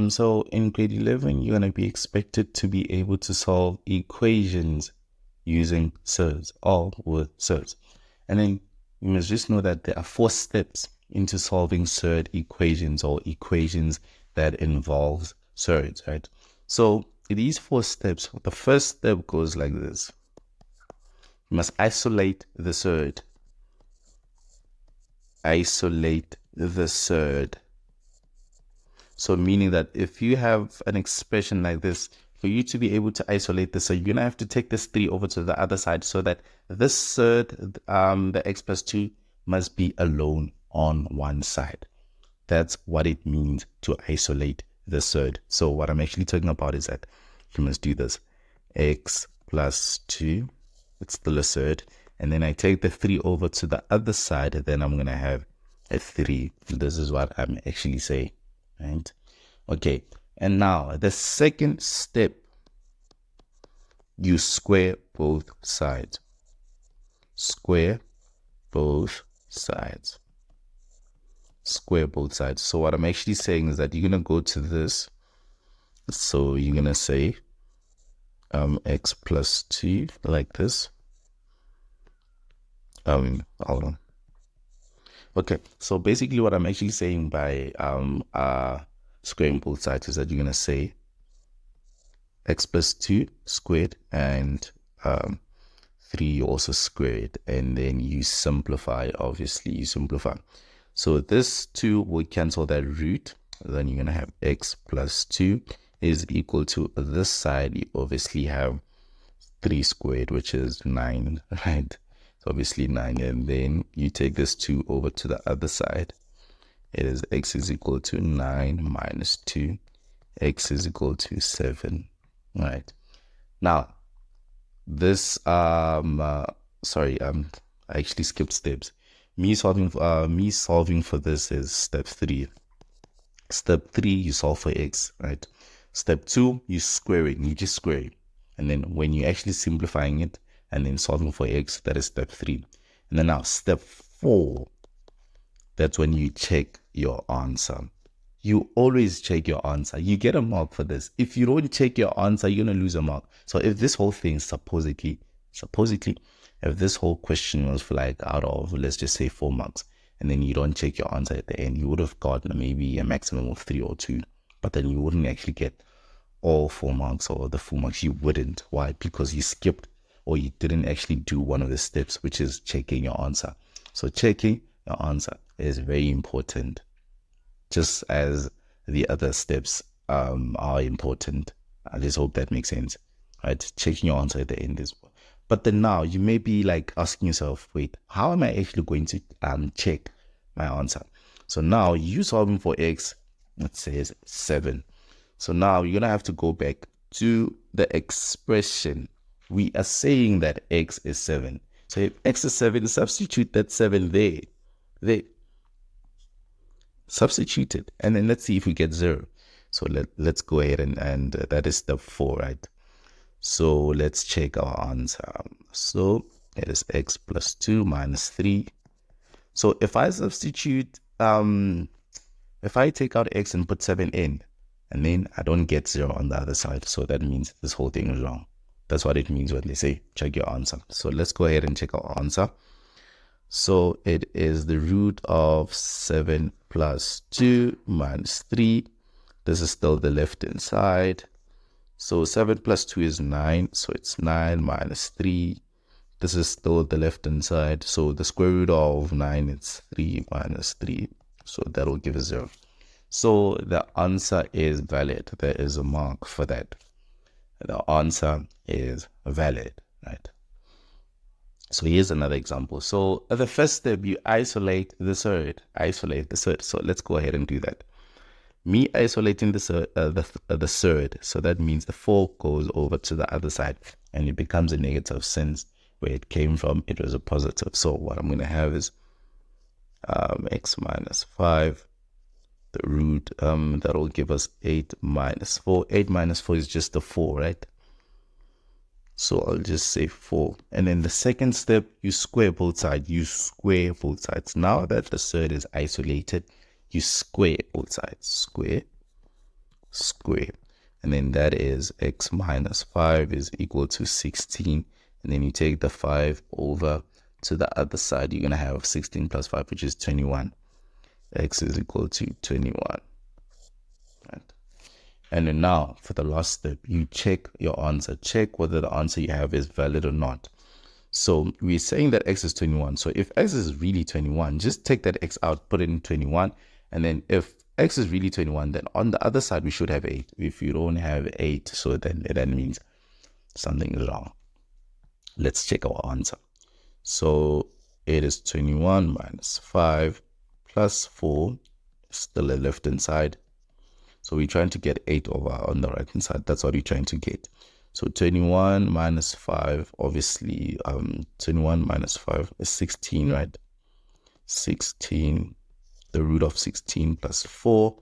So in grade 11, you're going to be expected to be able to solve equations using surds, all with surds. And then you must just know that there are 4 steps into solving surd equations or equations that involves surds, right? So these 4 steps, the first step goes like this. You must isolate the surd. Isolate the surd. So meaning that if you have an expression like this, for you to be able to isolate this, so you're going to have to take this 3 over to the other side so that this surd, the x plus 2, must be alone on one side. That's what it means to isolate the surd. So what I'm actually talking about is that you must do this. X plus 2, it's still a surd. And then I take the 3 over to the other side, and then I'm going to have a 3. This is what I'm actually saying. Right? Okay, and now the second step, you square both sides. Square both sides. Square both sides. So what I'm actually saying is that you're going to go to this. So you're going to say x plus 2 like this. Hold on. Okay, so basically what I'm actually saying by squaring both sides is that you're going to say x plus 2 squared and 3 also squared, and then you simplify. Obviously you simplify, so this 2 will cancel that root. Then you're going to have x plus 2 is equal to this side. You obviously have 3 squared, which is 9, right? So obviously 9, and then you take this 2 over to the other side. It is x is equal to 9 minus 2. X is equal to 7, right? Now this sorry, I actually skipped steps. Me solving for this is step 3. Step 3, you solve for x, right? Step 2, you square it. You just square it, and then when you're actually simplifying it and then solving for x, that is step 3. And then now step 4, that's when you check your answer. You always check your answer. You get a mark for this. If you don't check your answer, you're going to lose a mark. So if this whole thing supposedly, if this whole question was for like out of, let's just say 4 marks, and then you don't check your answer at the end, you would have gotten maybe a maximum of 3 or 2, but then you wouldn't actually get all 4 marks or the full marks. You wouldn't. Why? Because you skipped or you didn't actually do one of the steps, which is checking your answer. So checking your answer is very important, just as the other steps are important. I just hope that makes sense, right? Checking your answer at the end is. But then now you may be like asking yourself, wait, how am I actually going to check my answer? So now you solving for x, it says 7. So now you're gonna have to go back to the expression. We are saying that x is 7. So if x is 7, substitute that 7 there. Substitute it, and then let's see if we get 0. So let's go ahead and that is step 4, right? So let's check our answer. So it is x plus 2 minus 3. So if I substitute, if I take out x and put 7 in, and then I don't get 0 on the other side, so that means this whole thing is wrong. That's what it means when they say check your answer. So let's go ahead and check our answer. So it is the root of 7 plus 2 minus 3. This is still the left hand side. So 7 plus 2 is 9. So it's 9 minus 3. This is still the left hand side. So the square root of 9 is 3 minus 3. So that will give us 0. So the answer is valid. There is a mark for that. The answer is valid, right? So here's another example. So the first step, you isolate the surd. Isolate the surd. So let's go ahead and do that. Me isolating the surd. So that means the 4 goes over to the other side and it becomes a negative, since where it came from, it was a positive. So what I'm going to have is x minus 5. The root, that will give us 8 minus 4. 8 minus 4 is just a 4, right? So I'll just say 4. And then the second step, you square both sides. You square both sides. Now that the surd is isolated, you square both sides. Square squared. And then that is x minus 5 is equal to 16. And then you take the 5 over to the other side. You're going to have 16 plus 5, which is 21. X is equal to 21. Right? And then now, for the last step, you check your answer. Check whether the answer you have is valid or not. So we're saying that x is 21. So if x is really 21, just take that x out, put it in 21. And then if x is really 21, then on the other side, we should have 8. If you don't have 8, so then that means something is wrong. Let's check our answer. So it is 21 minus 5 plus 4, still the left hand side. So we're trying to get 8 over on the right hand side. That's what we're trying to get. So 21 minus 5, obviously, 21 minus 5 is 16, right? 16, the root of 16 plus 4,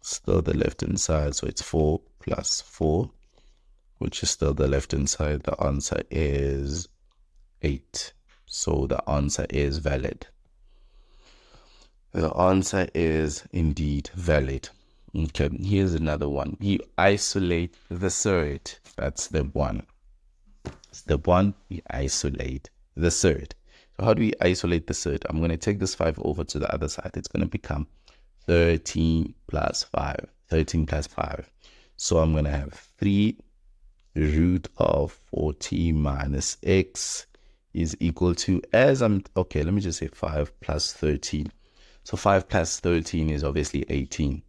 still the left hand side. So it's 4 plus 4, which is still the left hand side. The answer is 8. So the answer is valid. The answer is indeed valid. Okay, here's another one. You isolate the surd. That's step 1. Step 1, we isolate the surd. So how do we isolate the surd? I'm going to take this 5 over to the other side. It's going to become 13 plus 5. 13 plus 5. So I'm going to have 3 root of 40 minus x is equal to, okay, let me just say 5 plus 13. So 5 plus 13 is obviously 18.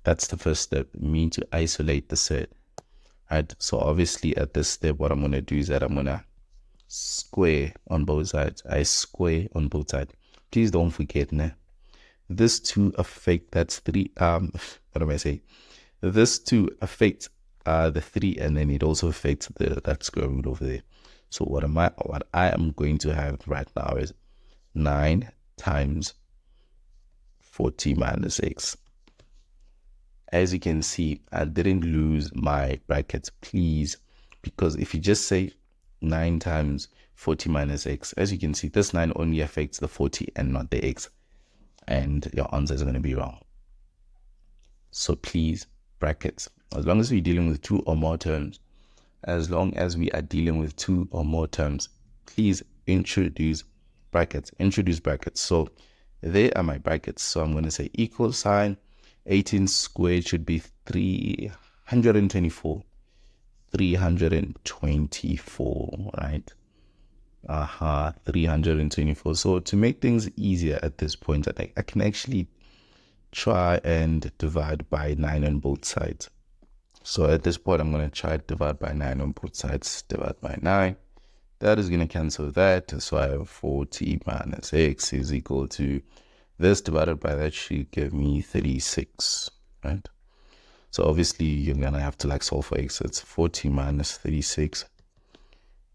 That's the first step. We need to isolate the surd. Right? So obviously at this step, what I'm going to do is that I'm going to square on both sides. I square on both sides. Please don't forget, this 2 affect, that's 3, what am I saying? This 2 affects the 3, and then it also affects that square root over there. So what I am going to have right now is 9 times 40 minus x. As you can see, I didn't lose my brackets, please, because if you just say 9 times 40 minus x, as you can see, this 9 only affects the 40 and not the x, and your answer is going to be wrong. So please, brackets, as long as we're dealing with 2 or more terms, please introduce brackets. So there are my brackets. So I'm going to say equal sign. 18 squared should be 324. 324, right? 324. So to make things easier at this point, I can actually try and divide by 9 on both sides. So at this point, I'm going to try to divide by 9 on both sides. Divide by 9. That is going to cancel that. So I have 40 minus x is equal to this divided by that should give me 36, right? So obviously you're going to have to solve for x. So it's 40 minus 36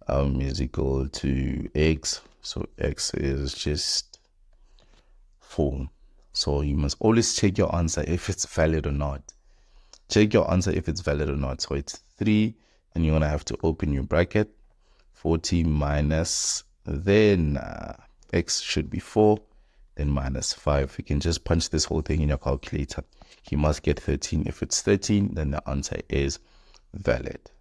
is equal to x. So x is just 4. So you must always check your answer if it's valid or not. Check your answer if it's valid or not. So it's 3, and you're going to have to open your bracket. 40 minus, then x should be 4, then minus 5. You can just punch this whole thing in your calculator. You must get 13. If it's 13, then the answer is valid.